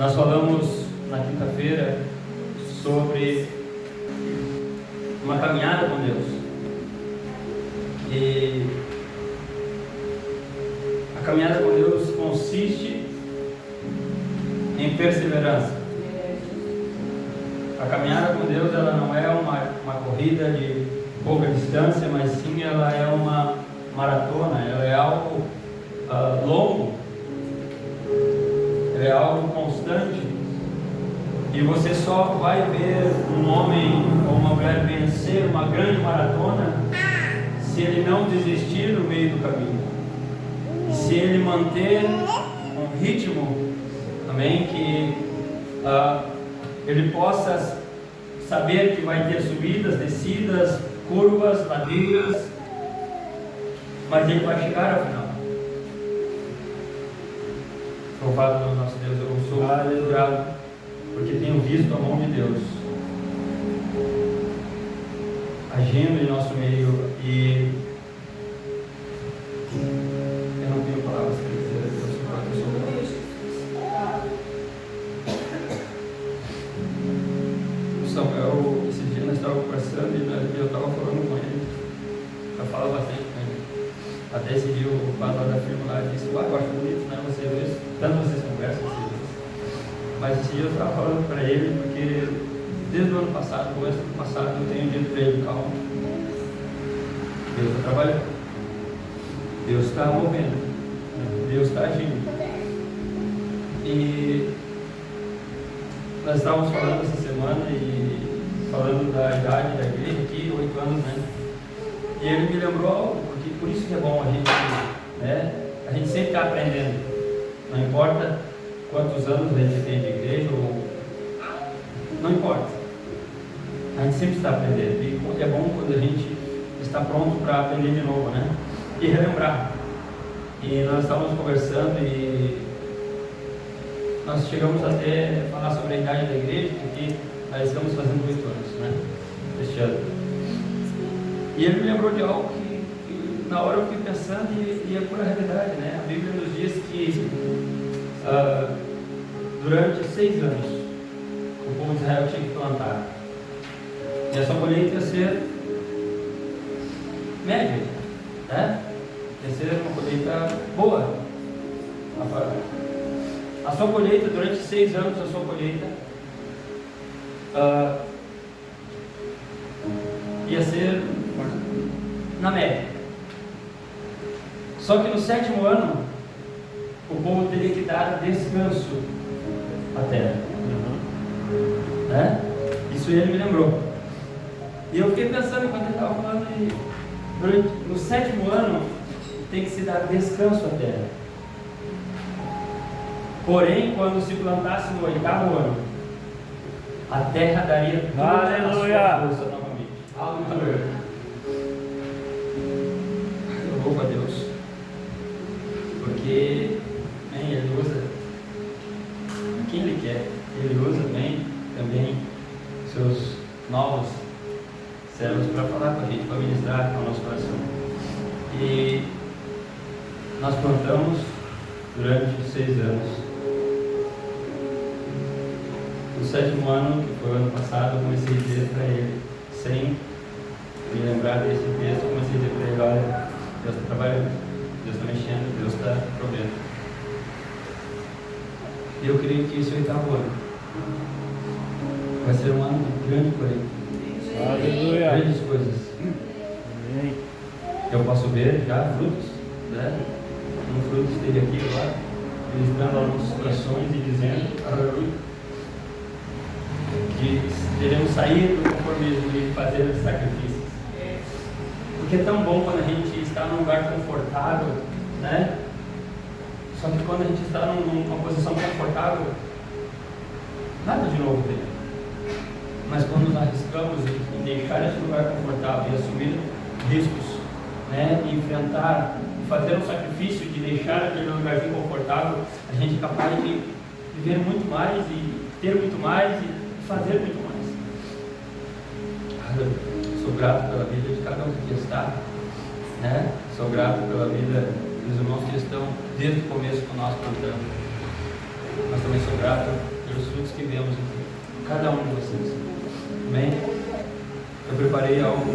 Nós falamos na quinta-feira sobre uma caminhada com Deus. E a caminhada com Deus consiste em perseverança. A caminhada com Deus, ela não é uma corrida de pouca distância, mas sim ela é uma maratona, ela é algo longo, ela é algo constante. E você só vai ver um homem ou uma mulher vencer uma grande maratona se ele não desistir no meio do caminho. E se ele manter um ritmo, amém, que ele possa saber que vai ter subidas, descidas, curvas, ladeiras, mas ele vai chegar ao final. Louvado pelo nosso Deus, eu sou grato, porque tenho visto a mão de Deus agindo em nosso meio, e eu não tenho palavras para dizer a Deus o quanto eu sou grato. Samuel, esse dia nós estávamos conversando e eu estava falando com ele, eu falo bastante com ele. Até esse dia o pastor da firma lá disse: eu acho bonito, né? Você vê, tanto vocês conversam assim. Mas esse dia eu estava falando para ele, porque desde o ano passado, começo do ano passado, eu tenho dito para ele: calma, Deus está trabalhando, Deus está movendo, Deus está agindo. E nós estávamos falando essa semana e falando da idade da igreja aqui, 8 anos, né? E ele me lembrou algo, porque por isso que é bom a gente, né? A gente sempre está aprendendo, não importa quantos anos a gente tem de igreja, ou não importa, a gente sempre está aprendendo, e é bom quando a gente está pronto para aprender de novo, né? E relembrar. E nós estávamos conversando e nós chegamos até a falar sobre a idade da igreja, porque nós estamos fazendo 8 anos, né? Este ano. E ele me lembrou de algo que na hora eu fiquei pensando, e é pura realidade, né? A Bíblia nos diz que durante 6 anos o povo de Israel tinha que plantar, e essa colheita ia ser média, né? Ia ser uma colheita boa. A sua colheita, durante 6 anos, a sua colheita ia ser na média. Só que no 7º ano, o povo teria que dar descanso à terra. Né? Isso ele me lembrou. E eu fiquei pensando enquanto ele estava falando, no 7º ano tem que se dar descanso à terra. Porém, quando se plantasse no 8º ano, a terra daria toda a sua força novamente. Aleluia. Eu louvo a Deus, porque Ele usa quem Ele quer. Ele usa também seus novos servos para falar com a gente, para ministrar ao nosso coração. E nós plantamos durante 6 anos. No 7º ano, que foi o ano passado, eu comecei a dizer para ele, sem me lembrar desse texto, eu comecei a dizer para ele: olha, Deus está trabalhando, Deus está mexendo, Deus está provendo. E eu creio que esse 8º ano vai ser um ano de grande colheita. Aleluia. Grandes coisas. Amém. Eu posso ver já frutos, né? Um fruto esteve aqui agora, ministrando aos nossos corações e dizendo: aleluia, que teremos sair do conformismo e fazer os sacrifícios. Porque é tão bom quando a gente está num lugar confortável, né? Só que quando a gente está numa posição confortável, nada de novo tem. Mas quando nos arriscamos em deixar esse lugar confortável e assumir riscos, né? E enfrentar, fazer um sacrifício de deixar aquele lugarzinho confortável, a gente é capaz de viver muito mais e ter muito mais e fazer muito mais. Sou grato pela vida de cada um que aqui está, né? Sou grato pela vida dos irmãos que estão desde o começo com nós cantando. Mas também sou grato cada um de vocês. Amém? Eu preparei algo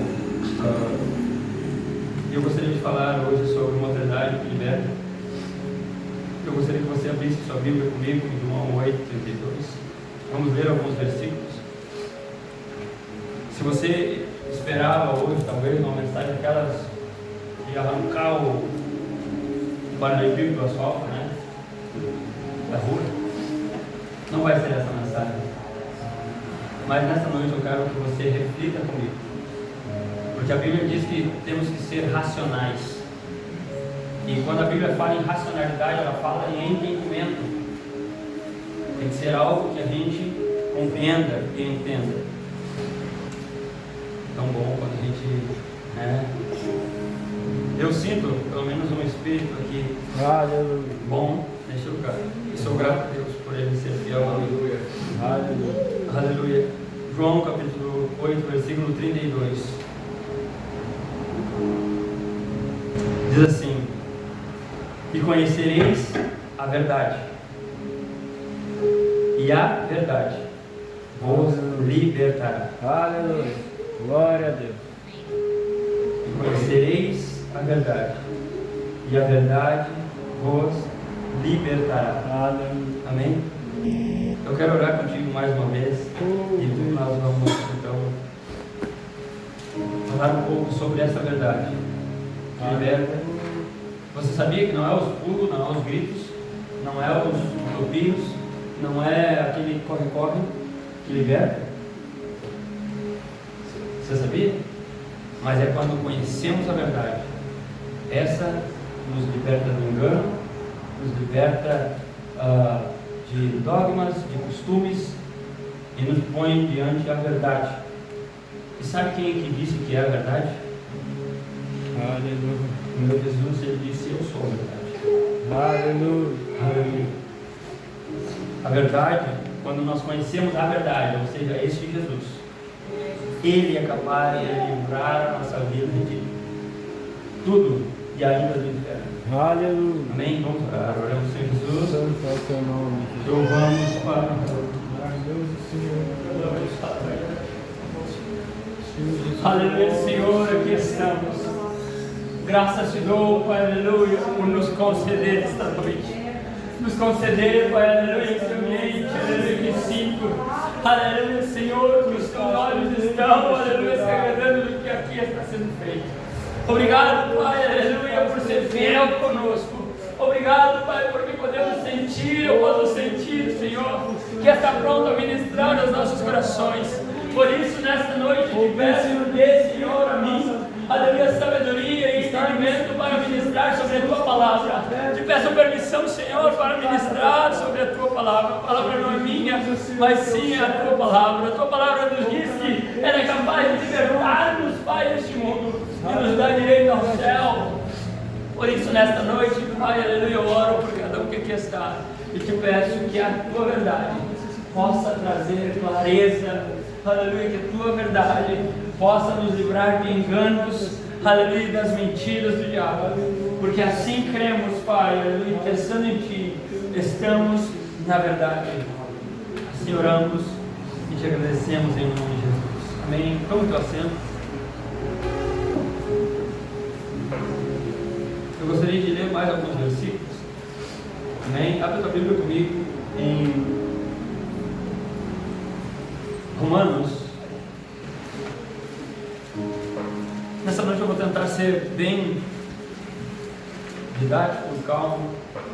e eu gostaria de falar hoje sobre uma verdade que liberta. Eu gostaria que você abrisse sua Bíblia comigo em João 8:32. Vamos ler alguns versículos. Se você esperava hoje, talvez, uma mensagem daquelas de arrancar o paralelepípedo do asfalto, né? Da rua, não vai ser essa mensagem. Mas nessa noite eu quero que você reflita comigo, porque a Bíblia diz que temos que ser racionais, e quando a Bíblia fala em racionalidade, ela fala em entendimento. Tem que ser algo que a gente compreenda e entenda. Tão bom quando a gente, né? Eu sinto pelo menos um espírito aqui bom neste lugar, e sou grato a Deus por ele ser fiel. Aleluia. Aleluia. Aleluia. João capítulo 8, versículo 32. Diz assim: e conhecereis a verdade, e a verdade vos libertará. Aleluia. Glória a Deus. E conhecereis a verdade, e a verdade vos libertará. Aleluia. Amém? Eu quero orar contigo mais uma vez, e nós vamos então falar um pouco sobre essa verdade que liberta. Você sabia que não é os pulos, não é os gritos, não é os utopios, não é aquele corre-corre que liberta? Você sabia? Mas é quando conhecemos a verdade. Essa nos liberta do engano, nos liberta de dogmas, de costumes, e nos põe diante da verdade. E sabe quem é que disse que é a verdade? Aleluia. O meu Jesus, ele disse: eu sou a verdade. Aleluia. Aleluia. A verdade, quando nós conhecemos a verdade, ou seja, este Jesus, ele é capaz de livrar a nossa vida de tudo e ainda do inferno. Aleluia. Amém? Vamos orar. Oramos, Senhor Jesus. Santo é o teu nome. Louvamos, Pai. Aleluia, Senhor, aqui estamos. Graças te dou, Pai, aleluia, por nos conceder esta noite. Nos conceder, Pai, aleluia, esse ambiente, aleluia, que sinto. Aleluia, Senhor, que os teus olhos estão, aleluia, se agradando do que aqui está sendo feito. Obrigado, Pai, aleluia, por ser fiel conosco. Obrigado, Pai, porque podemos sentir, eu posso sentir, Senhor, que está pronto a ministrar aos nossos corações. Por isso, nesta noite, te peço, dê, Senhor, a mim, aleluia, sabedoria e entendimento para ministrar sobre a Tua Palavra. Te peço permissão, Senhor, para ministrar sobre a Tua Palavra. A palavra não é minha, mas sim a Tua Palavra. A Tua Palavra nos diz que ela é capaz de libertar-nos, Pai, deste mundo e nos dar direito ao céu. Por isso, nesta noite, Pai, aleluia, eu oro por cada um que aqui está e te peço que a Tua verdade possa trazer clareza, aleluia, que a Tua verdade possa nos livrar de enganos, aleluia, das mentiras do diabo, porque assim cremos, Pai, aleluia, pensando em Ti, estamos na verdade. Assim oramos e te agradecemos em nome de Jesus. Amém. Tome teu assento. Eu gostaria de ler mais alguns versículos. Amém? Abre a tua Bíblia comigo em Romanos. Nessa noite eu vou tentar ser bem didático, calmo,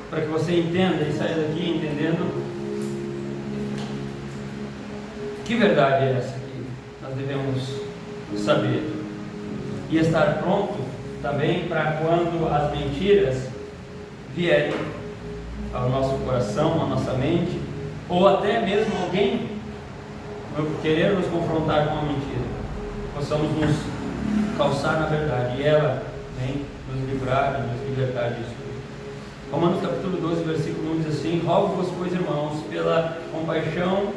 para que você entenda e saia daqui entendendo que verdade é essa que nós devemos saber e estar pronto também para quando as mentiras vierem ao nosso coração, à nossa mente, ou até mesmo alguém querer nos confrontar com uma mentira, possamos nos calçar na verdade e ela vem nos livrar e nos libertar disso. Romanos capítulo 12, versículo 1 diz assim: rogo-vos, pois, irmãos, pela compaixão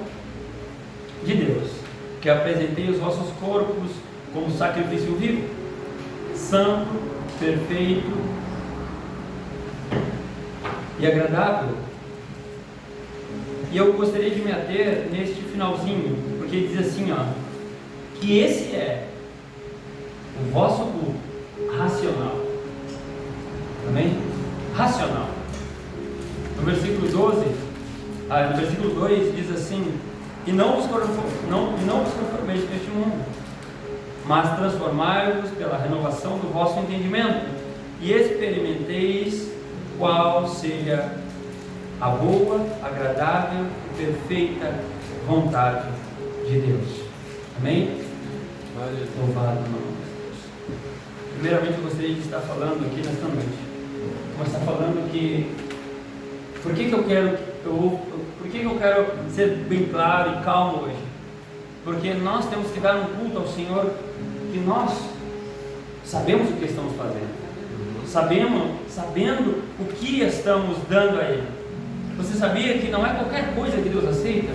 de Deus, que apresentei os vossos corpos como sacrifício vivo, santo, perfeito e agradável. E eu gostaria de me ater neste finalzinho, porque ele diz assim, ó, que esse é o vosso culto racional. Amém? Racional. No versículo 12, no versículo 2 diz assim: e não vos conformeis com este mundo, mas transformai-vos pela renovação do vosso entendimento, e experimenteis qual seja a boa, agradável e perfeita vontade de Deus. Amém? Louvado o nome de Deus. Primeiramente, eu gostaria de estar falando aqui nesta noite. Começar falando que por que eu quero ser bem claro e calmo hoje? Porque nós temos que dar um culto ao Senhor que nós sabemos o que estamos fazendo, sabendo o que estamos dando a Ele. Você sabia que não é qualquer coisa que Deus aceita?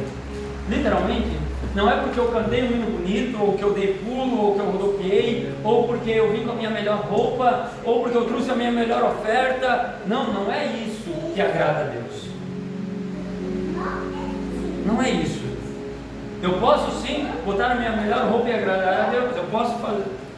Literalmente, não é porque eu cantei um hino bonito, ou que eu dei pulo, ou que eu rodopiei, ou porque eu vim com a minha melhor roupa, ou porque eu trouxe a minha melhor oferta. Não é isso que agrada a Deus. Não é isso. Eu posso sim botar a minha melhor roupa e agradar a Deus. Eu posso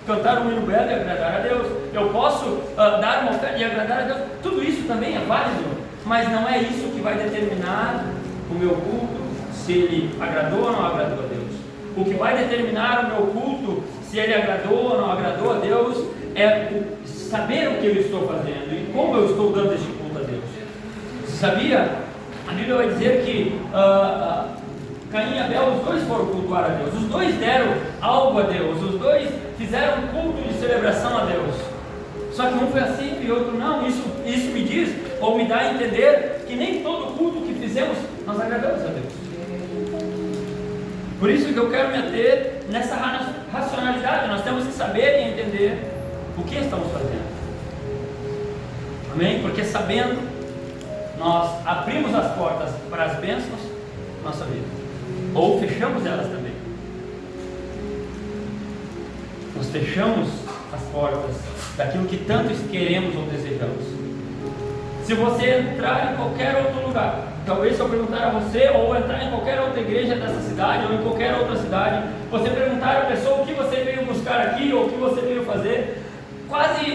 cantar um hino belo e agradar a Deus. Eu posso dar uma oferta e agradar a Deus. Tudo isso também é válido, mas não é isso que vai determinar o meu culto, se ele agradou ou não agradou a Deus. O que vai determinar o meu culto, se ele agradou ou não agradou a Deus, é saber o que eu estou fazendo e como eu estou dando este culto a Deus. Você sabia? A Bíblia vai dizer que Caim e Abel, os dois foram cultuar a Deus, os dois deram algo a Deus, os dois fizeram um culto de celebração a Deus. Só que um foi aceito e outro não. Isso me diz, ou me dá a entender, que nem todo culto que fizemos nós agradamos a Deus. Por isso que eu quero me ater nessa racionalidade. Nós temos que saber e entender o que estamos fazendo. Amém? Porque sabendo, nós abrimos as portas para as bênçãos na nossa vida, ou fechamos elas também. Nós fechamos as portas daquilo que tanto queremos ou desejamos. Se você entrar em qualquer outro lugar, talvez se eu perguntar a você, ou entrar em qualquer outra igreja dessa cidade, ou em qualquer outra cidade, você perguntar a pessoa o que você veio buscar aqui, ou o que você veio fazer, quase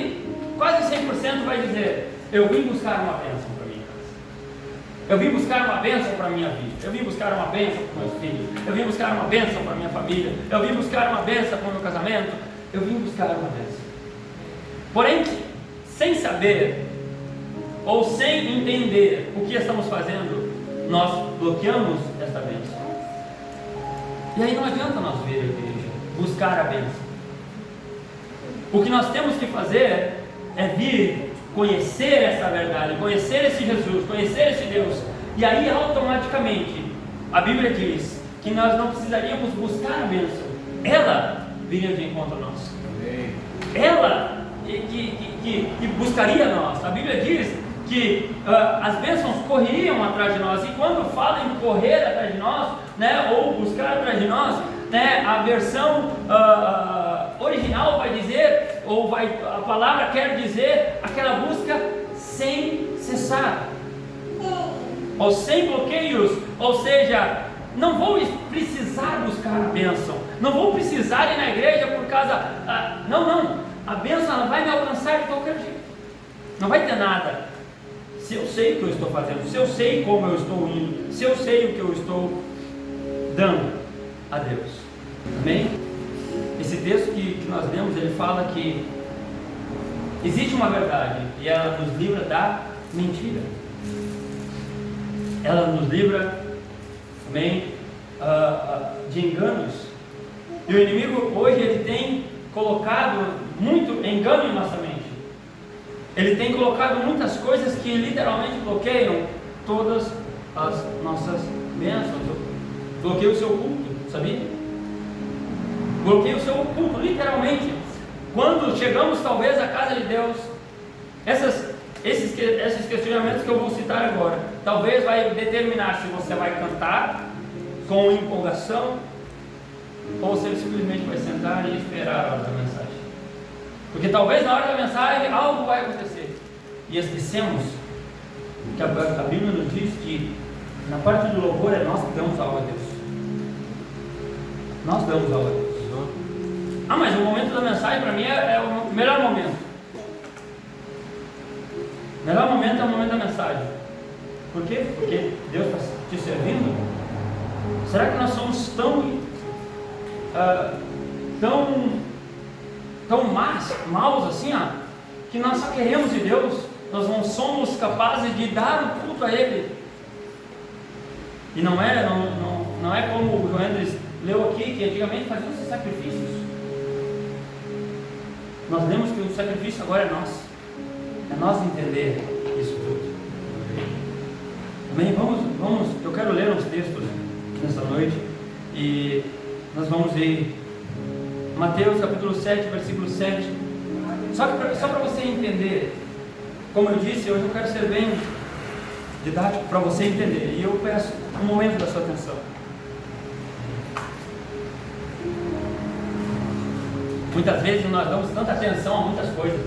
100% vai dizer: eu vim buscar uma bênção para minha casa, eu vim buscar uma bênção para a minha vida, eu vim buscar uma bênção para os meus filhos, eu vim buscar uma bênção para a minha família, eu vim buscar uma bênção para o meu casamento, eu vim buscar uma bênção. Porém, sem saber ou sem entender o que estamos fazendo, nós bloqueamos esta bênção. E aí não adianta nós vir à igreja buscar a bênção. O que nós temos que fazer é vir conhecer essa verdade, conhecer esse Jesus, conhecer esse Deus. E aí automaticamente a Bíblia diz que nós não precisaríamos buscar a bênção, ela viria de encontro a nós. Ela que buscaria nós. A Bíblia diz que as bênçãos correriam atrás de nós. E quando fala em correr atrás de nós, né, ou buscar atrás de nós, né, a versão original vai dizer, a palavra quer dizer aquela busca sem cessar, ou sem bloqueios. Ou seja, não vou precisar buscar a bênção, não vou precisar ir na igreja por causa, não, a bênção ela vai me alcançar de qualquer jeito, não vai ter nada. Se eu sei o que eu estou fazendo, se eu sei como eu estou indo, se eu sei o que eu estou dando a Deus. Amém? Esse texto que nós lemos, ele fala que existe uma verdade e ela nos livra da mentira. Ela nos livra, amém, de enganos. E o inimigo hoje ele tem colocado muito engano em nossa mente. Ele tem colocado muitas coisas que literalmente bloqueiam todas as nossas bênçãos. Bloqueia o seu culto, sabia? Bloqueia o seu culto, literalmente. Quando chegamos talvez à casa de Deus, esses questionamentos que eu vou citar agora, talvez vai determinar se você vai cantar com empolgação, ou se ele simplesmente vai sentar e esperar a hora da mensagem. Porque talvez na hora da mensagem algo vai acontecer. E esquecemos que a Bíblia nos diz que Na parte do louvor é nós que damos algo a Deus. Nós damos algo a Deus. Ah, mas o momento da mensagem para mim é o melhor momento. O melhor momento é o momento da mensagem. Por quê? Porque Deus está te servindo. Será que nós somos tão maus assim, que nós só queremos de Deus, nós não somos capazes de dar o culto a Ele? E não é como o João Andres leu aqui, que antigamente faziam esses sacrifícios. Nós lemos que o sacrifício agora é nosso. É nós entender isso tudo. Amém? Vamos, eu quero ler uns textos nessa noite e nós vamos ler Mateus capítulo 7, versículo 7. Só para você entender, como eu disse, hoje eu quero ser bem didático para você entender, e eu peço um momento da sua atenção. Muitas vezes nós damos tanta atenção a muitas coisas.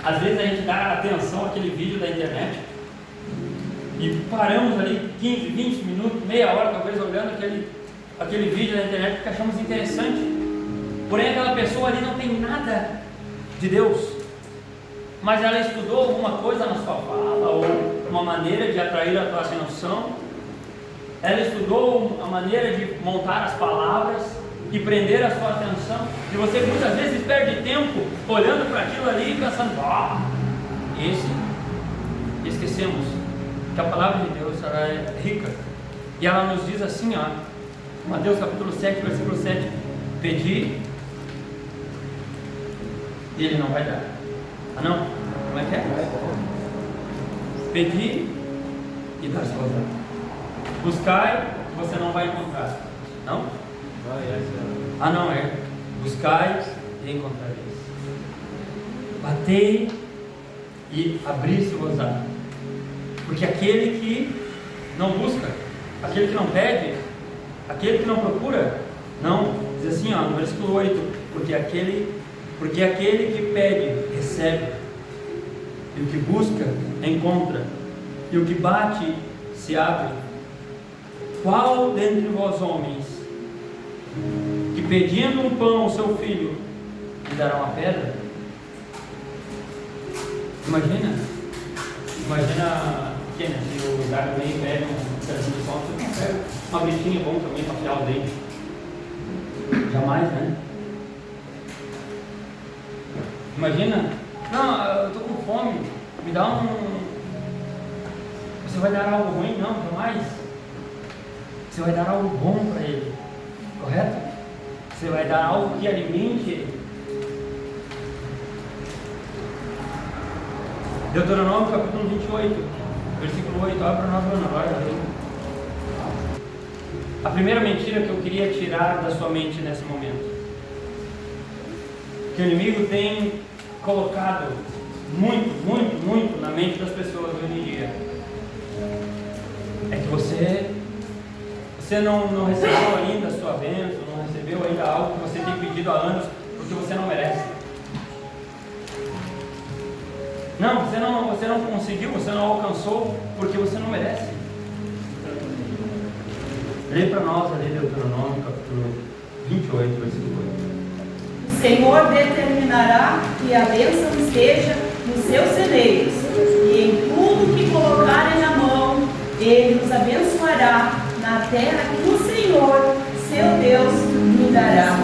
Às vezes a gente dá atenção àquele vídeo da internet e paramos ali 15, 20 minutos, meia hora talvez olhando aquele vídeo da internet porque achamos interessante. Porém aquela pessoa ali não tem nada de Deus, mas ela estudou alguma coisa na sua fala, ou uma maneira de atrair a tua atenção. Ela estudou a maneira de montar as palavras e prender a sua atenção, e você muitas vezes perde tempo olhando para aquilo ali e pensando, esquecemos que a palavra de Deus ela é rica, e ela nos diz assim, Mateus capítulo 7, versículo 7, pedi e Ele não vai dar. Não? Como é que é? Pedi e dar sua voz. Buscai, você não vai encontrar. Não? Não é. Buscai e encontrareis. Batei e abri-se-vos-á. Porque aquele que não busca, aquele que não pede, aquele que não procura, não, diz assim, no versículo 8, porque aquele que pede, recebe, e o que busca, encontra, e o que bate, se abre. Qual dentre vós homens, que pedindo um pão ao seu filho, lhe dará uma pedra? Imagina, que se o lugar também pede um pedacinho de pão, você não pega uma britinha bom também para afiar o dente. Jamais, né? Imagina, não, eu estou com fome, me dá você vai dar algo ruim? Não, jamais. Você vai dar algo bom para ele, correto? Você vai dar algo que alimente ele. Deuteronômio capítulo 28, versículo 8, olha para nós agora. A primeira mentira que eu queria tirar da sua mente nesse momento, que o inimigo tem colocado muito na mente das pessoas hoje em dia, é que você não recebeu ainda a sua bênção, não recebeu ainda algo que você tem pedido há anos, porque você não merece. Não, você não conseguiu, você não alcançou, porque você não merece. Lê para nós ali Deuteronômio capítulo 28, versículo 8. O Senhor determinará que a bênção esteja nos seus celeiros, e em tudo que colocarem na mão, Ele nos abençoará na terra que o Senhor, seu Deus, lhe dará.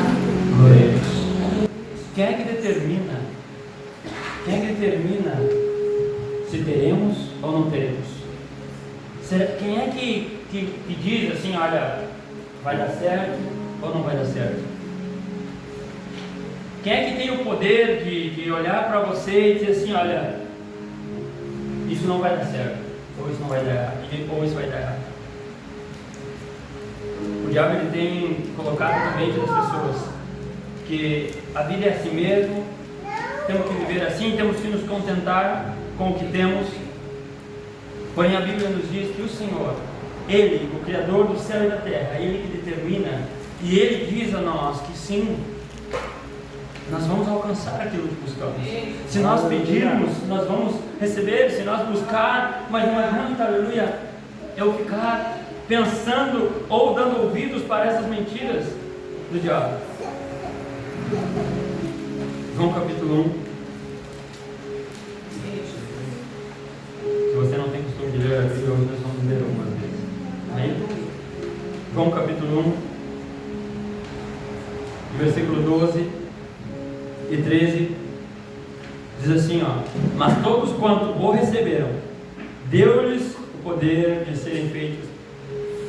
Quem é que determina se teremos ou não teremos? Quem é que diz assim, olha, vai dar certo ou não vai dar certo? Quem é que tem o poder de olhar para você e dizer assim, olha, isso não vai dar certo, ou isso não vai dar errado, ou isso vai dar errado? O diabo ele tem colocado na mente das pessoas que a vida é assim mesmo, temos que viver assim, temos que nos contentar com o que temos. Porém a Bíblia nos diz que o Senhor, Ele, o Criador do céu e da terra, Ele que determina, e Ele diz a nós que sim, nós vamos alcançar aquilo que buscamos. Se nós pedirmos, nós vamos receber. Se nós buscar, mas não adianta, aleluia, eu ficar pensando ou dando ouvidos para essas mentiras do diabo. João capítulo 1. Se você não tem costume de ler a Bíblia, hoje nós vamos ler algumas vezes. Amém? João capítulo 1, versículo 12 e 13, diz assim, ó: mas todos quanto o receberam, deu-lhes o poder de serem feitos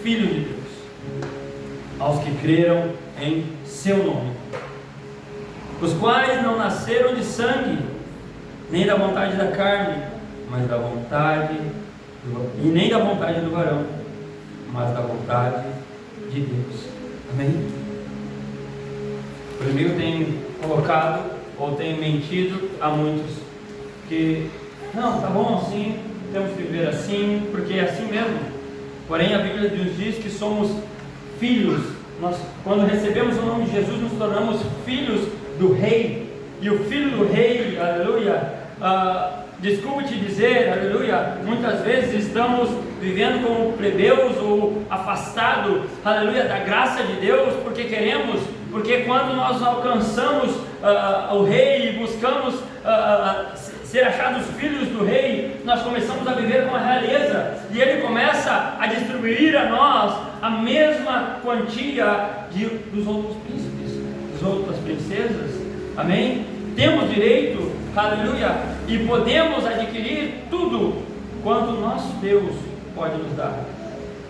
filhos de Deus, aos que creram em seu nome, os quais não nasceram de sangue, nem da vontade da carne, mas da vontade e nem da vontade do varão, mas da vontade de Deus. Amém? O inimigo tem colocado ou tem mentido a muitos que não, tá bom assim, temos que viver assim, porque é assim mesmo. Porém a Bíblia nos diz que somos filhos. Nós, quando recebemos o nome de Jesus, nos tornamos filhos do Rei. E o filho do Rei, aleluia, desculpe te dizer, aleluia, muitas vezes estamos vivendo como plebeus ou afastados, aleluia, da graça de Deus, porque quando nós alcançamos o Rei e buscamos ser achados filhos do Rei, nós começamos a viver com a realeza, e Ele começa a distribuir a nós a mesma quantia dos outros príncipes, das outras princesas. Amém? Temos direito, aleluia, e podemos adquirir tudo quanto o nosso Deus pode nos dar.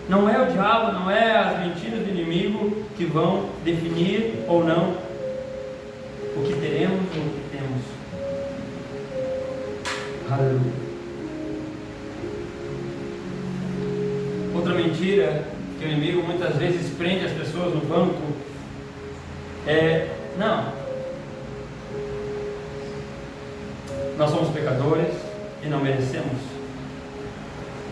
Não é o diabo, não é as mentiras do inimigo que vão definir ou não o que teremos ou o que temos. Aleluia. Outra mentira que o inimigo muitas vezes prende as pessoas no banco é: não, nós somos pecadores e não merecemos.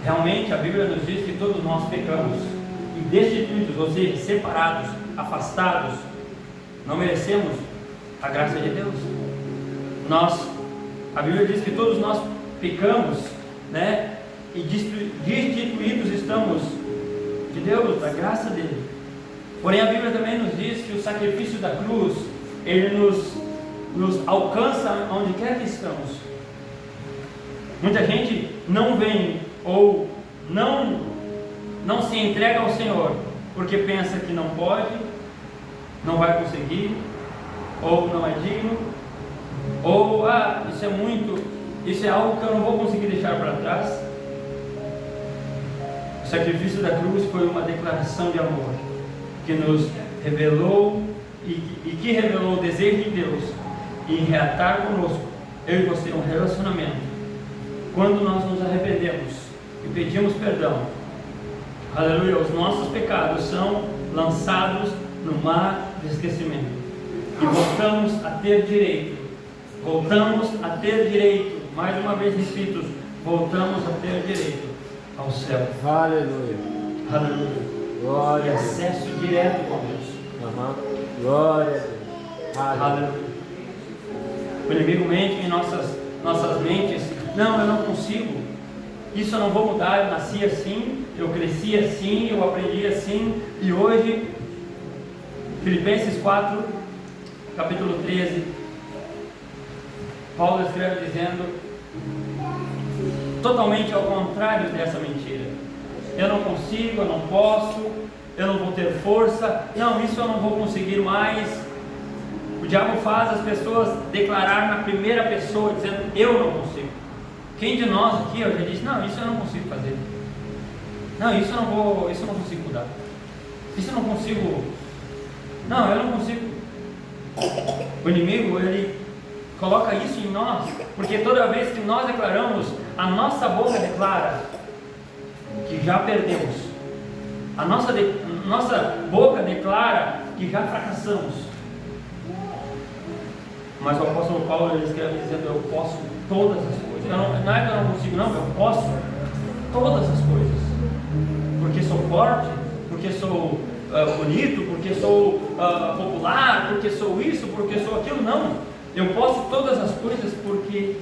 Realmente a Bíblia nos diz que todos nós pecamos e destituídos, ou seja, separados, afastados, não merecemos a graça de Deus. A Bíblia diz que todos nós pecamos, né? E destituídos estamos de Deus, da graça dele. Porém a Bíblia também nos diz que o sacrifício da cruz, ele nos alcança onde quer que estamos. Muita gente não vem ou não se entrega ao Senhor porque pensa que não pode, não vai conseguir, ou não é digno, ou isso é algo que eu não vou conseguir deixar para trás. O sacrifício da cruz foi uma declaração de amor que nos revelou e que revelou o desejo de Deus em reatar conosco, eu e você, um relacionamento. Quando nós nos arrependemos e pedimos perdão, aleluia, os nossos pecados são lançados no mar de esquecimento e voltamos a ter direito, mais uma vez repito, voltamos a ter direito ao céu. Aleluia. Glória. E acesso direto com Deus. Glória a Deus. Aleluia. O inimigo mente em nossas mentes: não, eu não consigo, isso eu não vou mudar, eu nasci assim, eu cresci assim, eu aprendi assim. E hoje, Filipenses 4, capítulo 13, Paulo escreve dizendo totalmente ao contrário dessa mentira: eu não consigo, eu não posso, eu não vou ter força, não, isso eu não vou conseguir mais. O diabo faz as pessoas declarar na primeira pessoa, dizendo: eu não consigo. Quem de nós aqui já disse: não, isso eu não consigo fazer, não, isso eu não consigo mudar, isso eu não consigo, não, eu não consigo. O inimigo, ele coloca isso em nós, porque toda vez que nós declaramos, a nossa boca declara que já perdemos, a nossa boca declara que já fracassamos. Mas o apóstolo Paulo, ele escreve dizendo: eu posso todas as coisas. Não é que eu não consigo, não, eu posso todas as coisas, porque sou forte, porque sou bonito, porque sou popular, porque sou isso, porque sou aquilo. Não, eu posso todas as coisas porque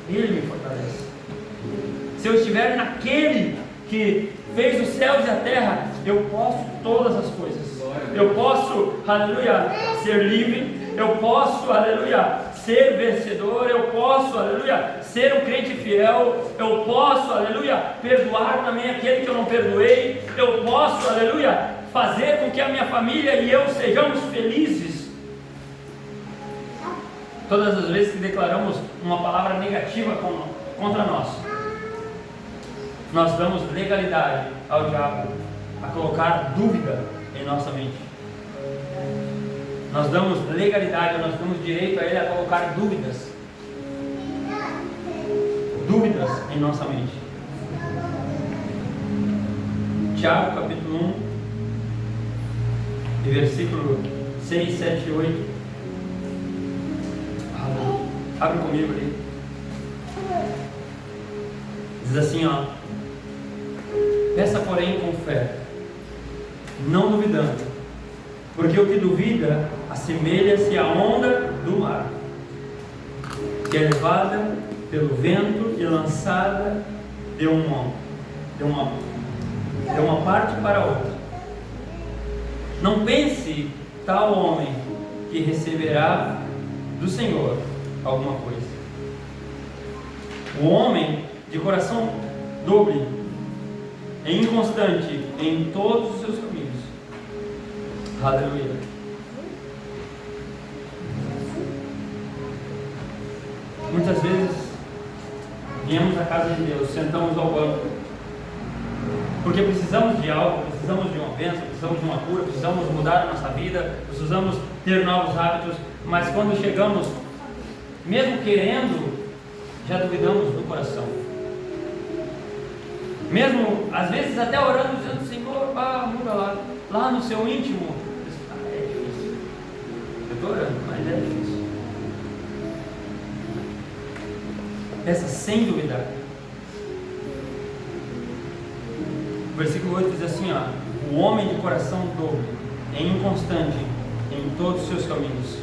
Ele me fortalece. Se eu estiver naquele que fez os céus e a terra, eu posso todas as coisas. Eu posso, aleluia, ser livre. Eu posso, aleluia, ser vencedor. Eu posso, aleluia, ser um crente fiel. Eu posso, aleluia, perdoar também aquele que eu não perdoei. Eu posso, aleluia, fazer com que a minha família e eu sejamos felizes. Todas as vezes que declaramos uma palavra negativa contra nós damos legalidade ao diabo a colocar dúvida em nossa mente. Nós damos legalidade, nós damos direito a ele a colocar dúvidas em nossa mente. Tiago capítulo 1 e versículo 6, 7 e 8. Abre comigo ali. Diz assim, ó: peça porém com fé, não duvidando, porque o que duvida assemelha-se à onda do mar, que é levada pelo vento e lançada de uma parte para outra. Não pense tal homem que receberá do Senhor alguma coisa. O homem de coração dobre é inconstante em todos os seus caminhos. Aleluia. Muitas vezes viemos à casa de Deus, sentamos ao banco, porque precisamos de algo, precisamos de uma bênção, precisamos de uma cura, precisamos mudar a nossa vida, precisamos ter novos hábitos, mas quando chegamos, mesmo querendo, já duvidamos do coração. Mesmo, às vezes, até orando, dizendo: Senhor, muda lá no seu íntimo. É difícil. Eu estou orando, mas é difícil. Peça sem duvidar. O versículo 8 diz assim, ó: o homem de coração dobre é inconstante em todos os seus caminhos.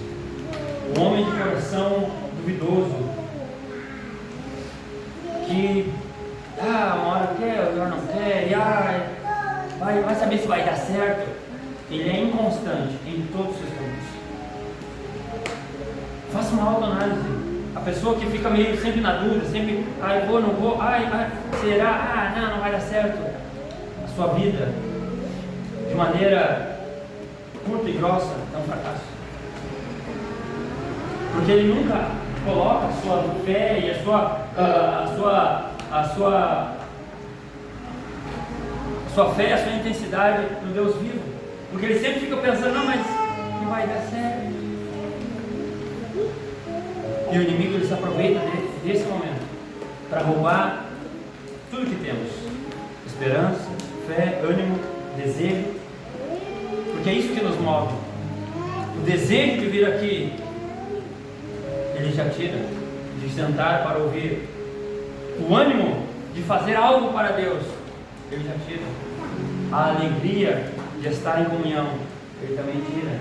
O homem de coração duvidoso, que uma hora quer, outra hora não quer, e vai saber se vai dar certo. Ele é inconstante em todos os seus caminhos. Faça uma autoanálise. A pessoa que fica meio sempre na dúvida, sempre, vou, não vou, será, não vai dar certo. A sua vida, de maneira curta e grossa, é um fracasso. Porque ele nunca coloca a sua fé e a sua fé, a sua intensidade no Deus vivo. Porque ele sempre fica pensando: não, mas não vai dar certo. E o inimigo, ele se aproveita desse momento para roubar tudo que temos: esperança, fé, ânimo, desejo. Porque é isso que nos move. O desejo de vir aqui, ele já tira, de sentar para ouvir. O ânimo de fazer algo para Deus, ele já tira. A alegria de estar em comunhão, ele também tira.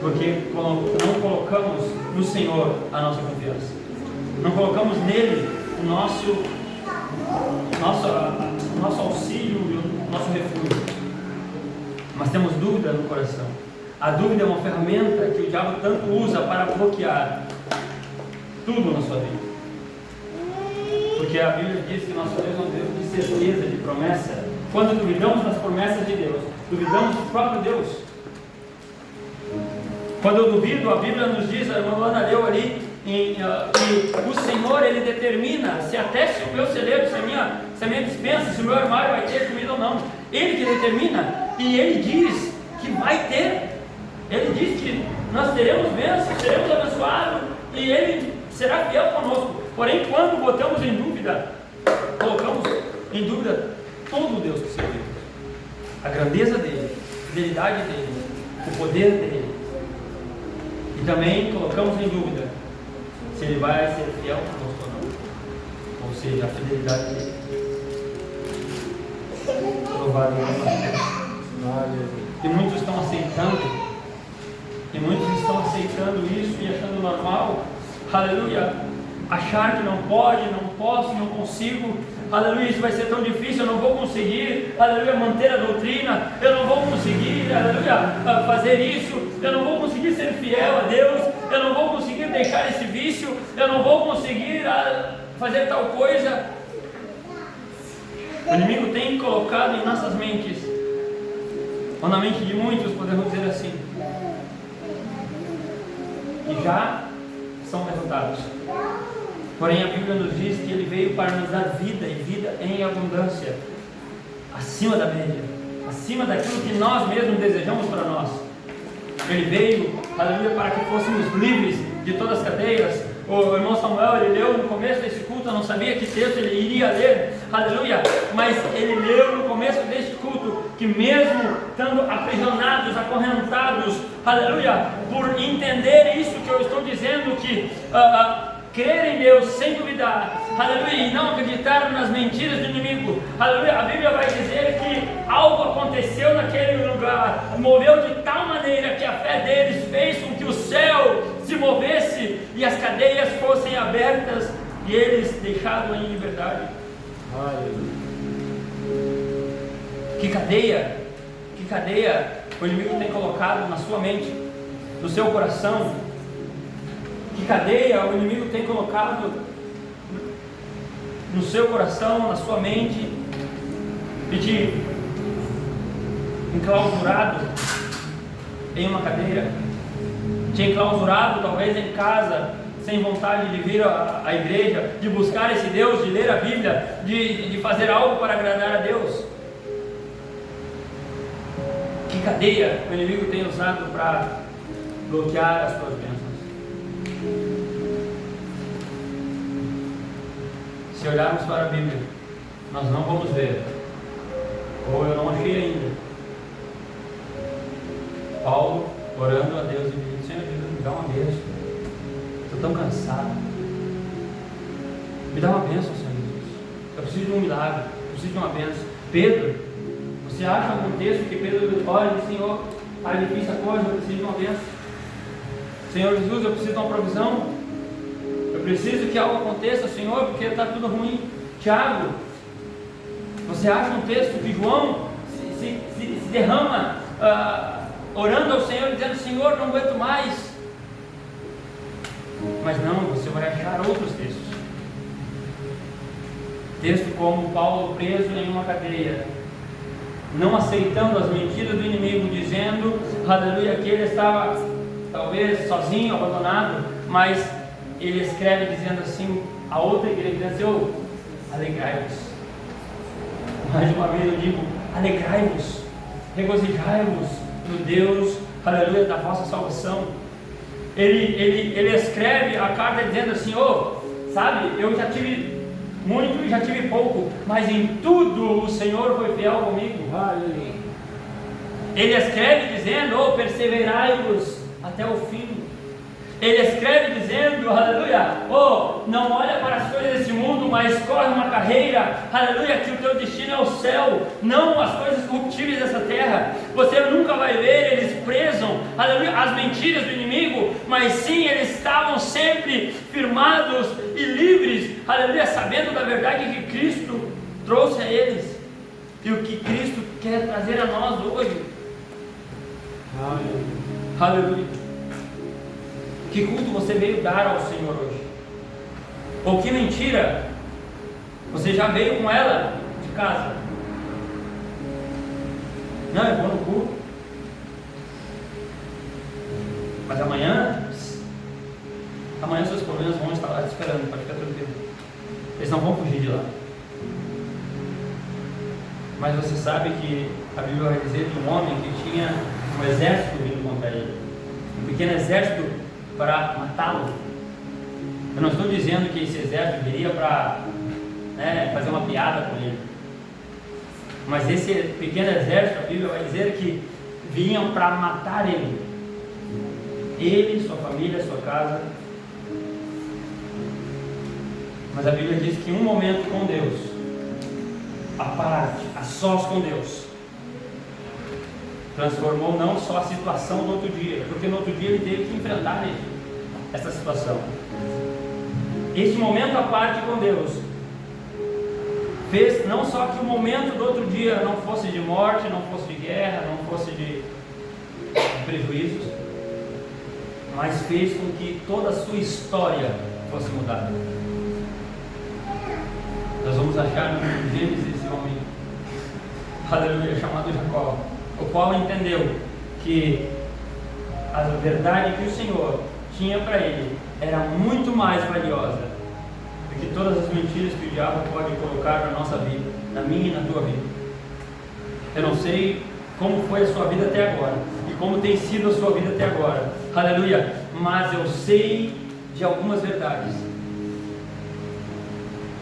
Porque não colocamos no Senhor a nossa confiança, não colocamos nele o nosso auxílio e o nosso refúgio, mas temos dúvida no coração. A dúvida é uma ferramenta que o diabo tanto usa para bloquear tudo na sua vida. Porque a Bíblia diz que nosso Deus é um Deus de certeza, de promessa. Quando duvidamos das promessas de Deus, duvidamos do próprio Deus. Quando eu duvido, a Bíblia nos diz, a irmã Luana leu ali, que o Senhor, ele determina se o meu celeiro, se a minha despensa, se o meu armário vai ter comida ou não. Ele que determina, e ele diz que vai ter. Ele diz que nós teremos bênçãos, seremos abençoados, e ele será fiel conosco. Porém, quando botamos em dúvida, colocamos em dúvida todo o Deus que servimos, a grandeza dele, a fidelidade dele, o poder dele, e também colocamos em dúvida se ele vai ser fiel conosco ou não, ou seja, a fidelidade dele. Louvado seja Deus. E muitos estão aceitando isso e achando normal, aleluia, achar que não pode, não posso, não consigo, aleluia, isso vai ser tão difícil, eu não vou conseguir, aleluia, manter a doutrina, eu não vou conseguir, aleluia, fazer isso, eu não vou conseguir ser fiel a Deus, eu não vou conseguir deixar esse vício, eu não vou conseguir fazer tal coisa. O inimigo tem colocado em nossas mentes, ou na mente de muitos, podemos dizer assim, que já são derrotados. Porém a Bíblia nos diz que Ele veio para nos dar vida, e vida em abundância, acima da média, acima daquilo que nós mesmos desejamos para nós. Ele veio, aleluia, para que fôssemos livres de todas as cadeias. O irmão Samuel, ele leu no começo desse culto, eu não sabia que texto ele iria ler, aleluia, mas ele leu no começo deste culto, que mesmo estando aprisionados, acorrentados, aleluia, por entender isso que eu estou dizendo, que crer em Deus sem duvidar, aleluia, e não acreditar nas mentiras do inimigo, aleluia, a Bíblia vai dizer que algo aconteceu naquele lugar, moveu de tal maneira que a fé deles fez com que o céu se movesse e as cadeias fossem abertas e eles deixados em liberdade. Aleluia. Que cadeia o inimigo tem colocado na sua mente, no seu coração? Que cadeia o inimigo tem colocado no seu coração, na sua mente, e te enclausurado em uma cadeira, te enclausurado talvez em casa, sem vontade de vir à igreja, de buscar esse Deus, de ler a Bíblia, de fazer algo para agradar a Deus. Que cadeia o inimigo tem usado para bloquear as suas bênçãos? Se olharmos para a Bíblia, nós não vamos ver, ou eu não achei ainda, Paulo orando a Deus e dizendo: Senhor Jesus, me dá uma bênção, estou tão cansado, me dá uma bênção, Senhor Jesus, eu preciso de um milagre, eu preciso de uma bênção. Pedro, você acha algum texto que Pedro ora e diz: Senhor, está difícil a coisa, eu preciso de uma bênção. Senhor Jesus, eu preciso de uma provisão, eu preciso que algo aconteça, Senhor, porque está tudo ruim. Tiago, você acha um texto que João se derrama orando ao Senhor, dizendo: Senhor, não aguento mais? Mas não, você vai achar outros textos. Texto como Paulo preso em uma cadeia, não aceitando as mentiras do inimigo, dizendo, aleluia, que ele estava talvez sozinho, abandonado, mas ele escreve dizendo assim a outra igreja: Senhor, alegrai-vos. Mais uma vez eu digo: alegrai-vos, regozijai-vos no Deus, aleluia, da vossa salvação. Ele escreve a carta dizendo assim: sabe, eu já tive muito e já tive pouco, mas em tudo o Senhor foi fiel comigo. Aleluia. Ele escreve dizendo: perseverai-vos até o fim. Ele escreve dizendo, aleluia, não olha para as coisas desse mundo, mas corre uma carreira, aleluia, que o teu destino é o céu, não as coisas corruptíveis dessa terra. Você nunca vai ver eles presam, aleluia, as mentiras do inimigo, mas sim, eles estavam sempre firmados e livres, aleluia, sabendo da verdade que Cristo trouxe a eles, e o que Cristo quer trazer a nós hoje. Aleluia. Aleluia. Que culto você veio dar ao Senhor hoje? Ou que mentira você já veio com ela de casa? Não, eu vou no culto, mas amanhã seus problemas vão estar lá te esperando, pode ficar tranquilo, eles não vão fugir de lá. Mas você sabe que a Bíblia vai dizer de um homem que tinha um exército vindo contra ele, um pequeno exército para matá-lo. Eu não estou dizendo que esse exército viria para fazer uma piada com ele, mas esse pequeno exército, a Bíblia vai dizer que vinham para matar ele, sua família, sua casa. Mas a Bíblia diz que um momento com Deus, à parte, a sós com Deus, transformou não só a situação do outro dia, porque no outro dia ele teve que enfrentar essa situação. Este momento à parte com Deus Fez não só que o momento do outro dia não fosse de morte, não fosse de guerra, não fosse de prejuízos, mas fez com que toda a sua história fosse mudada. Nós vamos achar no Gênesis esse homem, aleluia, chamado Jacó, o qual entendeu que a verdade que o Senhor tinha para ele era muito mais valiosa do que todas as mentiras que o diabo pode colocar na nossa vida, na minha e na tua vida. Eu não sei como foi a sua vida até agora e como tem sido a sua vida até agora, aleluia, mas eu sei de algumas verdades,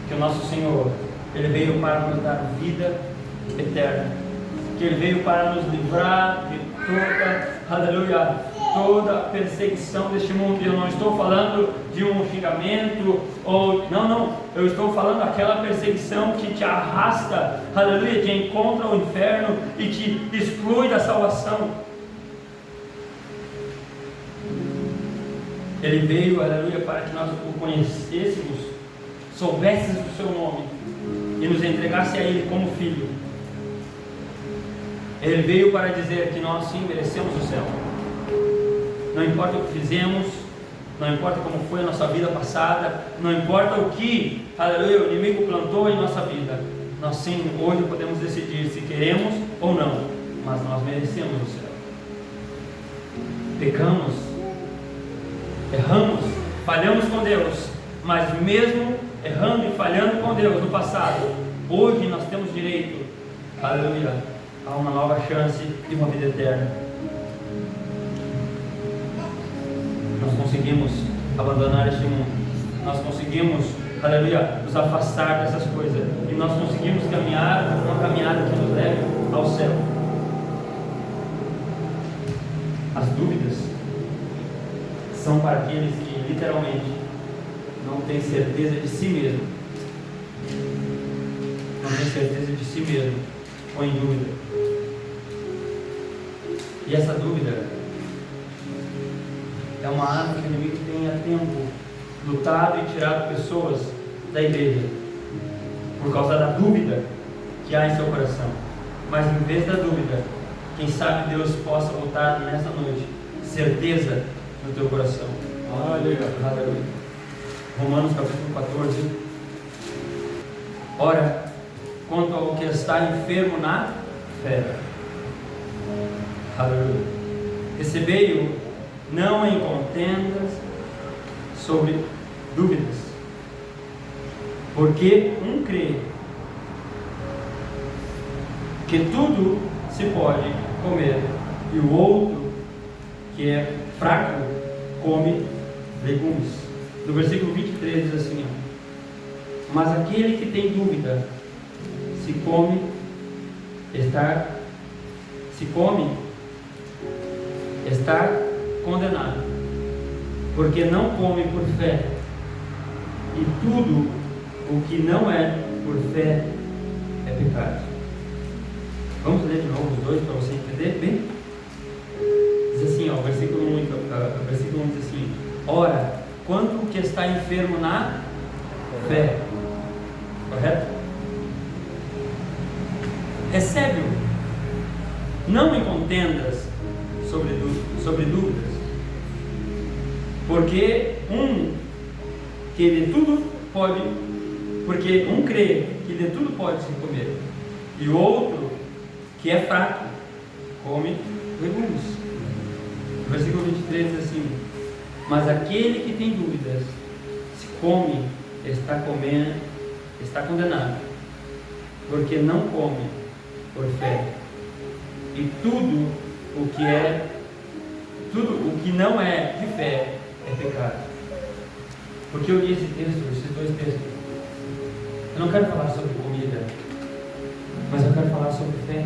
que o nosso Senhor, Ele veio para nos dar vida eterna, que Ele veio para nos livrar de toda, aleluia, toda a perseguição deste mundo. E eu não estou falando de um xingamento, ou, não, eu estou falando daquela perseguição que te arrasta, aleluia, te encontra ao inferno e te exclui da salvação. Ele veio, aleluia, para que nós o conhecêssemos, soubéssemos do seu nome e nos entregasse a Ele como filho. Ele veio para dizer que nós sim merecemos o céu. Não importa o que fizemos, não importa como foi a nossa vida passada, não importa o que, aleluia, o inimigo plantou em nossa vida, nós sim hoje podemos decidir se queremos ou não, mas nós merecemos o céu. Pecamos, erramos, falhamos com Deus, mas mesmo errando e falhando com Deus no passado, hoje nós temos direito, aleluia, a uma nova chance de uma vida eterna. Nós conseguimos abandonar este mundo, nós conseguimos, aleluia, nos afastar dessas coisas, e nós conseguimos caminhar uma caminhada que nos leve ao céu. As dúvidas são para aqueles que literalmente não têm certeza de si mesmo, não têm certeza de si mesmo, ou em dúvida. E essa dúvida é uma arma que o inimigo tem há tempo lutado e tirado pessoas da igreja por causa da dúvida que há em seu coração. Mas em vez da dúvida, quem sabe Deus possa botar nessa noite certeza no teu coração. Aleluia. Romanos capítulo 14. Ora, quanto ao que está enfermo na fé, aleluia, recebei-o não em contendas sobre dúvidas, porque um crê que tudo se pode comer, e o outro, que é fraco, come legumes. No versículo 23 diz assim, mas aquele que tem dúvida, se come, está condenado, porque não come por fé, e tudo o que não é por fé é pecado. Vamos ler de novo os dois para você entender bem? Diz assim, o versículo 1 diz assim, ora, quanto o que está enfermo na fé, correto? Recebe-o, não em contendas sobre dúvidas, porque um crê que de tudo pode se comer, e o outro, que é fraco, come legumes. O versículo 23 diz assim, mas aquele que tem dúvidas, se come, está condenado, porque não come por fé, e tudo o que não é de fé é pecado. Porque eu li esse texto, esses dois textos, eu não quero falar sobre comida, mas eu quero falar sobre fé.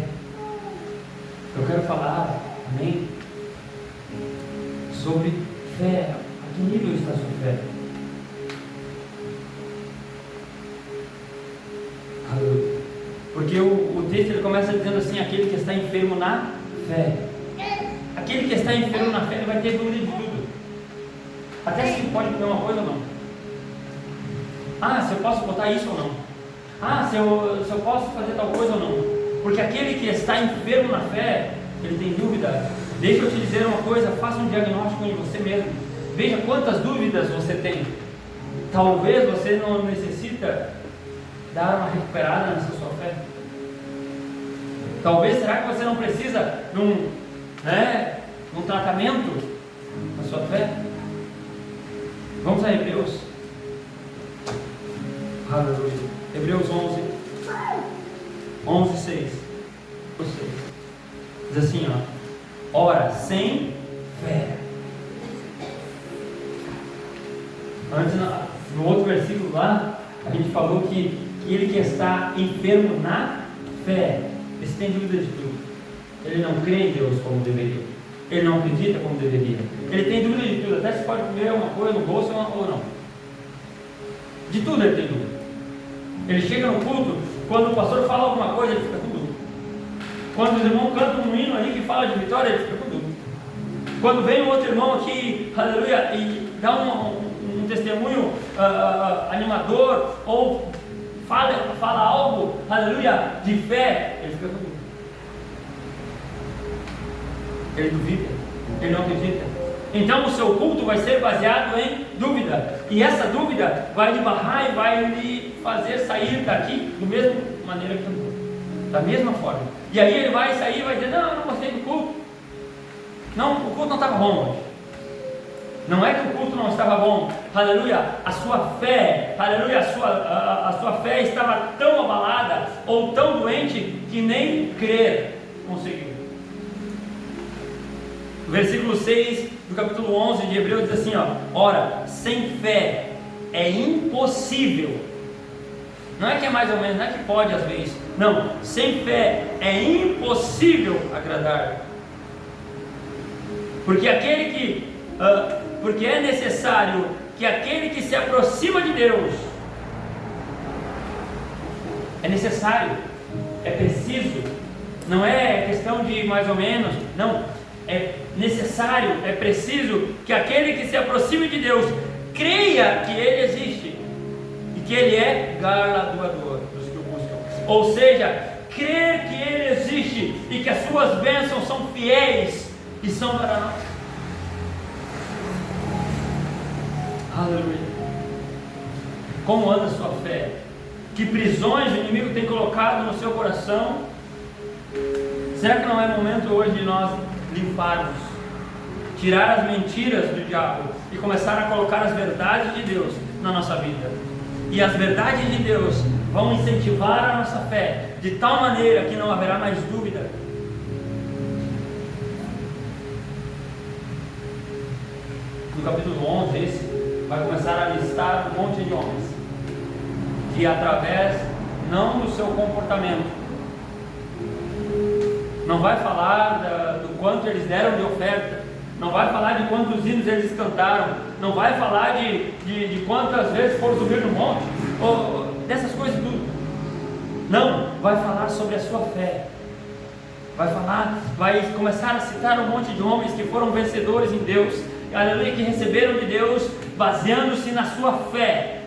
Eu quero falar, amém, sobre fé. A que nível está a sua fé? Porque o texto ele começa dizendo assim, aquele que está enfermo na fé. Aquele que está enfermo na fé, ele vai ter dúvida de tudo. Até se pode comer uma coisa ou não. Se eu posso botar isso ou não. se eu posso fazer tal coisa ou não. Porque aquele que está enfermo na fé, ele tem dúvida. Deixa eu te dizer uma coisa, faça um diagnóstico em você mesmo. Veja quantas dúvidas você tem. Talvez você não necessita dar uma recuperada nessa sua fé. Talvez, será que você não precisa de um tratamento na sua fé? Vamos a Hebreus. Aleluia. Hebreus 11:6. Diz assim, ora, sem fé. Antes, no outro versículo lá, a gente falou que ele que está enfermo na fé, esse tem dúvida de tudo. Ele não crê em Deus como deveria. Ele não acredita como deveria. Ele tem dúvida de tudo, até se pode comer uma coisa no bolso ou não. De tudo ele tem dúvida. Ele chega no culto, quando o pastor fala alguma coisa, ele fica com dúvida. Quando os irmãos cantam um hino ali que fala de vitória, ele fica com dúvida. Quando vem um outro irmão aqui, aleluia, e dá um testemunho animador, ou fala algo, aleluia, de fé, ele fica com dúvida. Ele duvida, ele não acredita. Então o seu culto vai ser baseado em dúvida, e essa dúvida vai lhe barrar e vai lhe fazer sair daqui da mesma maneira que entrou, da mesma forma. E aí ele vai sair e vai dizer, não, eu não gostei do culto. Não, o culto não estava bom hoje. Não é que o culto não estava bom, aleluia, a sua fé, aleluia, a sua fé estava tão abalada ou tão doente que nem crer conseguiu. O versículo 6 do capítulo 11 de Hebreus diz assim, ora, sem fé é impossível. Não é que é mais ou menos, não é que pode às vezes, não, sem fé é impossível agradar. Porque porque é necessário que aquele que se aproxima de Deus, é necessário, é preciso, não é questão de mais ou menos, não, é necessário, é preciso que aquele que se aproxime de Deus creia que Ele existe e que Ele é galardoador dos que o buscam. Ou seja, crer que Ele existe e que as suas bênçãos são fiéis e são para nós. Aleluia. Como anda a sua fé? Que prisões o inimigo tem colocado no seu coração? Será que não é momento hoje de nós limparmos, tirar as mentiras do diabo e começar a colocar as verdades de Deus na nossa vida? E as verdades de Deus vão incentivar a nossa fé de tal maneira que não haverá mais dúvida. No capítulo 11, esse vai começar a listar um monte de homens que, através não do seu comportamento, não vai falar do quanto eles deram de oferta, não vai falar de quantos hinos eles cantaram, não vai falar de quantas vezes foram subir no monte, ou dessas coisas tudo. Não, vai falar sobre a sua fé. Vai começar a citar um monte de homens que foram vencedores em Deus, aleluia, que receberam de Deus, baseando-se na sua fé,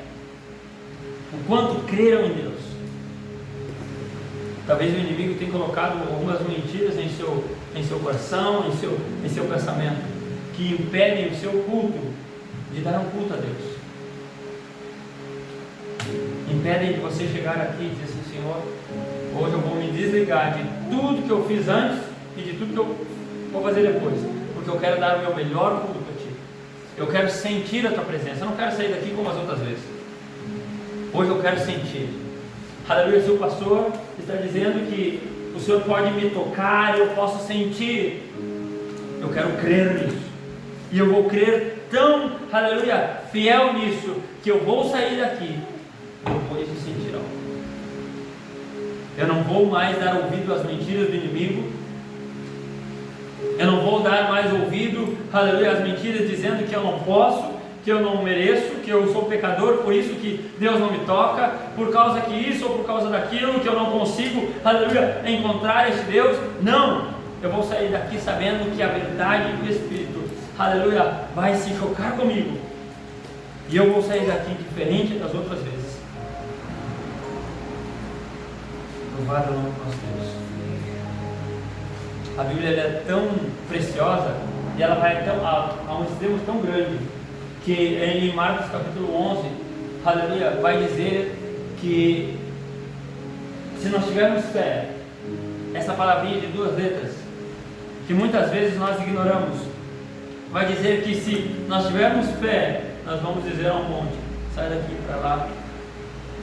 o quanto creram em Deus. Talvez o inimigo tenha colocado algumas mentiras em seu coração, em seu pensamento, que impedem o seu culto, de dar um culto a Deus. Impedem de você chegar aqui e dizer assim, Senhor, hoje eu vou me desligar de tudo que eu fiz antes e de tudo que eu vou fazer depois, porque eu quero dar o meu melhor culto a Ti. Eu quero sentir a Tua presença, eu não quero sair daqui como as outras vezes. Hoje eu quero sentir. Aleluia, se o pastor está dizendo que o Senhor pode me tocar, eu posso sentir, eu quero crer nisso, e eu vou crer tão, aleluia, fiel nisso, que eu vou sair daqui depois de sentir algo. Eu não vou mais dar ouvido às mentiras do inimigo, eu não vou dar mais ouvido, aleluia, às mentiras dizendo que eu não posso, que eu não mereço, que eu sou pecador, por isso que Deus não me toca, por causa que isso ou por causa daquilo, que eu não consigo, aleluia, encontrar esse Deus. Não, eu vou sair daqui sabendo que a verdade do Espírito, aleluia, vai se chocar comigo, e eu vou sair daqui diferente das outras vezes. Louvado o nome do nosso Deus. A Bíblia ela é tão preciosa e ela vai a um extremo tão grande que em Marcos capítulo 11, aleluia, vai dizer que se nós tivermos fé, essa palavrinha de 2 letras, que muitas vezes nós ignoramos, vai dizer que se nós tivermos fé, nós vamos dizer a um monte, sai daqui para lá,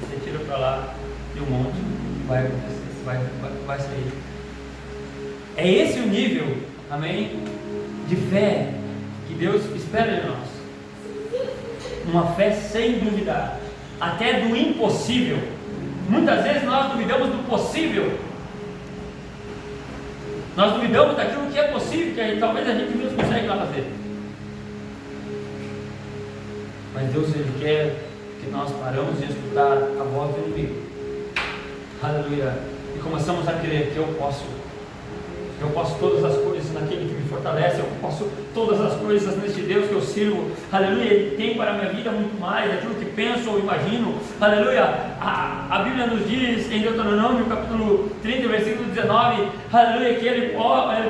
você tira para lá, e o monte vai acontecer, vai sair. É esse o nível, amém, de fé que Deus espera de nós. Uma fé sem duvidar, até do impossível. Muitas vezes nós duvidamos do possível, nós duvidamos daquilo que é possível, que talvez a gente mesmo consegue lá fazer. Mas Deus, Ele quer que nós paramos de escutar a voz do inimigo, aleluia, e começamos a crer que eu posso todas as coisas naquele que me fortalece, eu posso todas as coisas neste Deus que eu sirvo, aleluia, Ele tem para a minha vida muito mais daquilo que penso ou imagino, aleluia. A Bíblia nos diz em Deuteronômio capítulo 30, versículo 19, aleluia, que Ele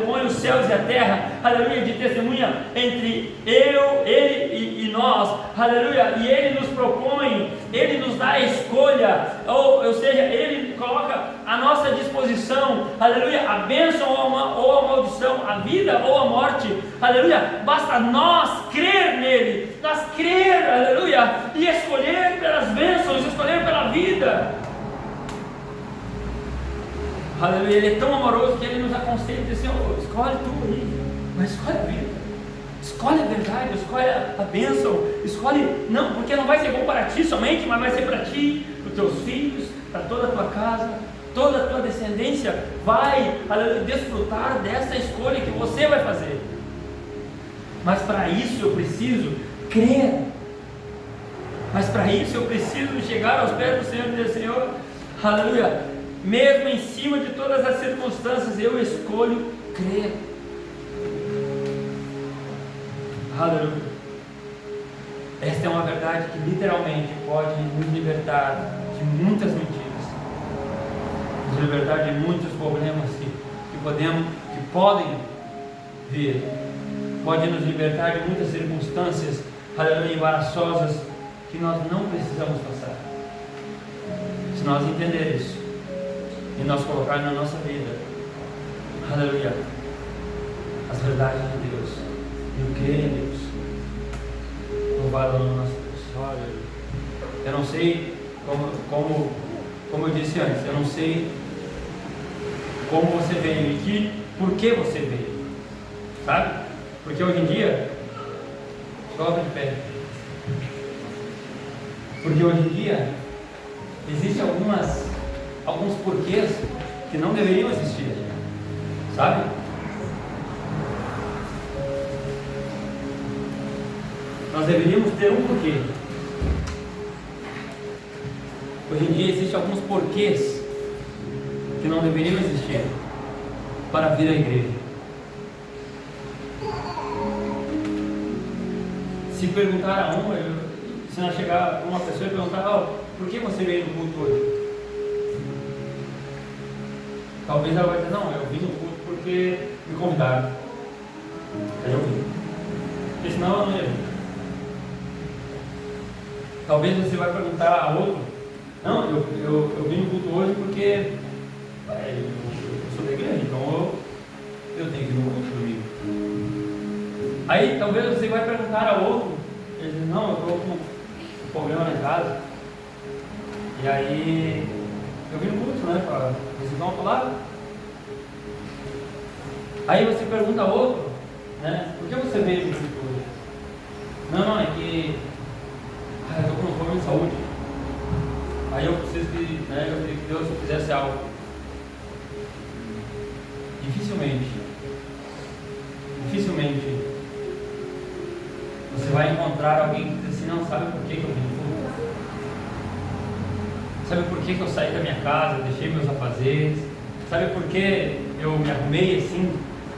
põe os céus e a terra, aleluia, de testemunha entre Ele e nós, aleluia, e Ele nos propõe, Ele nos dá a escolha, ou seja, Ele coloca à nossa disposição, aleluia, a bênção ou a maldição, a vida ou a morte, aleluia, basta nós crer nele, nós crer, aleluia, e escolher pelas bênçãos, escolher pela vida, aleluia. Ele é tão amoroso que Ele nos aconselha e diz assim: escolhe tu aí, mas escolhe a vida, escolhe a verdade, escolhe a bênção, escolhe, não, porque não vai ser bom para ti somente, mas vai ser para ti, para os teus filhos, para toda a tua casa, toda a tua descendência vai, aleluia, desfrutar dessa escolha que você vai fazer. Mas para isso eu preciso crer, mas para isso eu preciso chegar aos pés do Senhor e dizer: Senhor, aleluia, mesmo em cima de todas as circunstâncias, eu escolho crer, aleluia. Esta é uma verdade que literalmente pode nos libertar de muitas mentiras, nos libertar de muitos problemas que podem vir, pode nos libertar de muitas circunstâncias, aleluia, embaraçosas, que nós não precisamos passar. Se nós entender isso e nós colocar na nossa vida, aleluia, as verdades de Deus e o crer em Deus, louvado no nosso Deus. Aleluia. Eu não sei, como eu disse antes, eu não sei como você veio e por que você veio, sabe? Porque hoje em dia, sobe de pé, porque hoje em dia existem alguns porquês que não deveriam existir, sabe? Nós deveríamos ter um porquê. Hoje em dia existem alguns porquês que não deveriam existir para vir à igreja. Se perguntar se nós chegar uma pessoa e perguntar: por que você veio no culto hoje? Talvez ela vai dizer: não, eu vim no culto porque me convidaram. Aí eu vim, porque senão eu não ia vir. Talvez você vai perguntar a outro: não, eu vim no culto hoje porque eu sou da igreja, então eu tenho que ir no culto domingo. Aí talvez você vai perguntar a outro, ele diz: não, eu estou com um problema na casa, e aí eu vim no culto, né, para receber uma palavra. Aí você pergunta a outro, né, por que você veio no culto hoje? Não, é que eu estou com um problema de saúde, aí eu preciso que Deus fizesse algo. Dificilmente você vai encontrar alguém que diz assim: não, sabe por que eu vim no culto? Sabe por que eu saí da minha casa, deixei meus afazeres? Sabe por que eu me arrumei assim,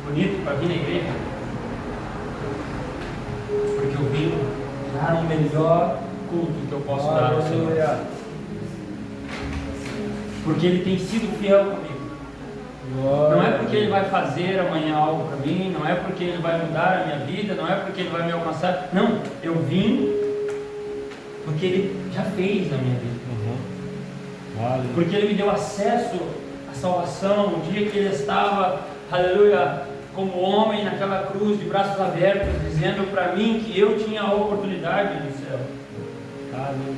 bonito, para vir na igreja? Porque eu vim dar o melhor culto que eu posso dar ao Senhor. porque Ele tem sido fiel comigo. Não é porque Ele vai fazer amanhã algo para mim, não é porque Ele vai mudar a minha vida, não é porque Ele vai me alcançar. Não, eu vim porque Ele já fez na minha vida. Porque Ele me deu acesso à salvação, o dia que Ele estava, aleluia, como homem naquela cruz, de braços abertos, dizendo para mim que eu tinha a oportunidade do céu.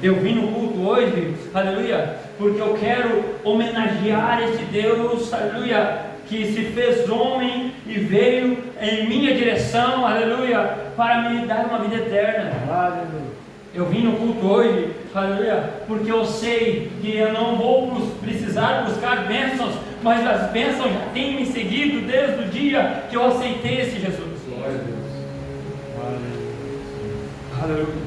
Eu vim no culto hoje, aleluia, porque eu quero homenagear esse Deus, aleluia, que se fez homem e veio em minha direção, aleluia, para me dar uma vida eterna. Eu vim no culto hoje, aleluia, porque eu sei que eu não vou precisar buscar bênçãos, mas as bênçãos já têm me seguido desde o dia que eu aceitei esse Jesus. Glória a Deus. Aleluia.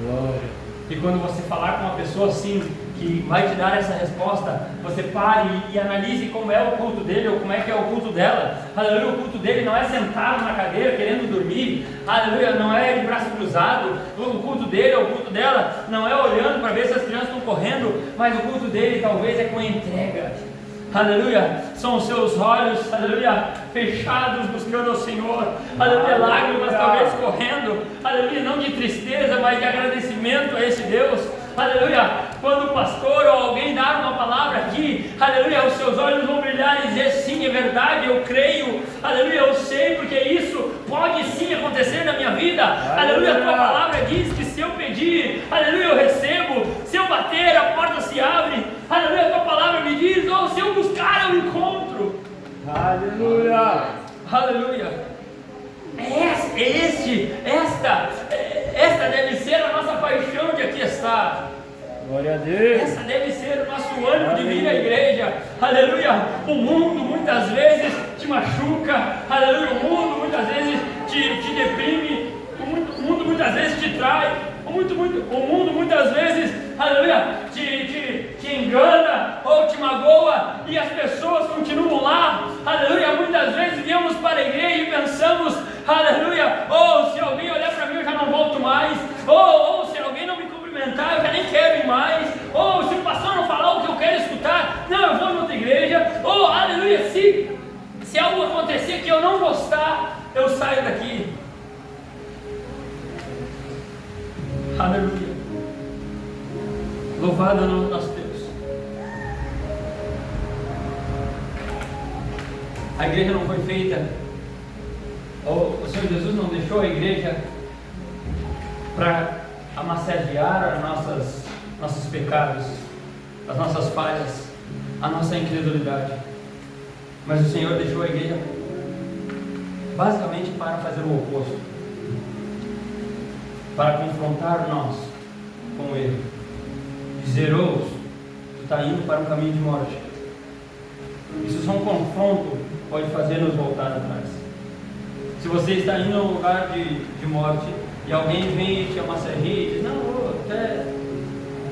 Glória. E quando você falar com uma pessoa assim, que vai te dar essa resposta, você pare e analise como é o culto dele, ou como é que é o culto dela. Aleluia, o culto dele não é sentado na cadeira querendo dormir, aleluia, não é de braço cruzado. O culto dele, ou o culto dela, não é olhando para ver se as crianças estão correndo, mas o culto dele talvez é com entrega. Aleluia, são os seus olhos, aleluia, fechados buscando ao Senhor, aleluia, lágrimas talvez correndo, aleluia, não de tristeza, mas de agradecimento a esse Deus, aleluia. Quando o pastor ou alguém dar uma palavra aqui, aleluia, os seus olhos vão brilhar e dizer: sim, é verdade, eu creio, aleluia, eu sei, porque isso pode sim acontecer na minha vida, aleluia. A tua palavra diz que se eu pedir, aleluia, eu recebo, se eu bater, a porta se abre, aleluia. A tua palavra me diz: ou se eu buscar, eu encontro. Aleluia. Aleluia. Esta deve ser a nossa paixão de aqui estar. Glória a Deus. Essa deve ser o nosso ânimo de vir à igreja. Aleluia. O mundo muitas vezes te machuca. Aleluia. O mundo muitas vezes te deprime. O mundo muitas vezes te trai. O mundo muitas vezes, aleluia, te engana ou te magoa, e as pessoas continuam lá, aleluia. Muitas vezes viemos para a igreja e pensamos, aleluia, ou se alguém olhar para mim eu já não volto mais, ou se alguém não me cumprimentar eu já nem quero ir mais, ou se o pastor não falar o que eu quero escutar, não, eu vou em outra igreja, ou aleluia, se algo acontecer que eu não gostar, eu saio daqui. Aleluia. Louvado é o nome do nosso Deus. A igreja não foi feita, o Senhor Jesus não deixou a igreja para amassagear nossos pecados, as nossas falhas, a nossa incredulidade. Mas o Senhor deixou a igreja basicamente para fazer o oposto, para confrontar nós com Ele, dizer: tu está indo para um caminho de morte. Isso só um confronto pode fazer nos voltar atrás. Se você está indo a um lugar de morte e alguém vem e te amassageia e diz: não,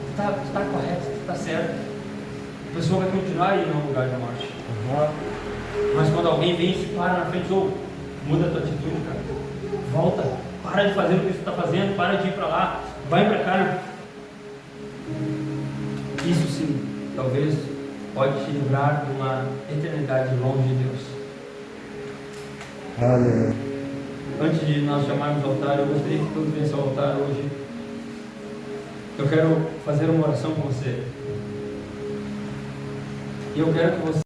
está correto, está certo, a pessoa vai continuar indo a um lugar de morte. Mas quando alguém vem e se para na frente: muda a tua atitude, cara, volta, para de fazer o que você está fazendo, para de ir para lá, vai para cá. Isso sim, talvez pode te livrar de uma eternidade longe de Deus. Aleluia. Antes de nós chamarmos o altar, eu gostaria que todos viessem ao altar hoje. Eu quero fazer uma oração com você. E eu quero que você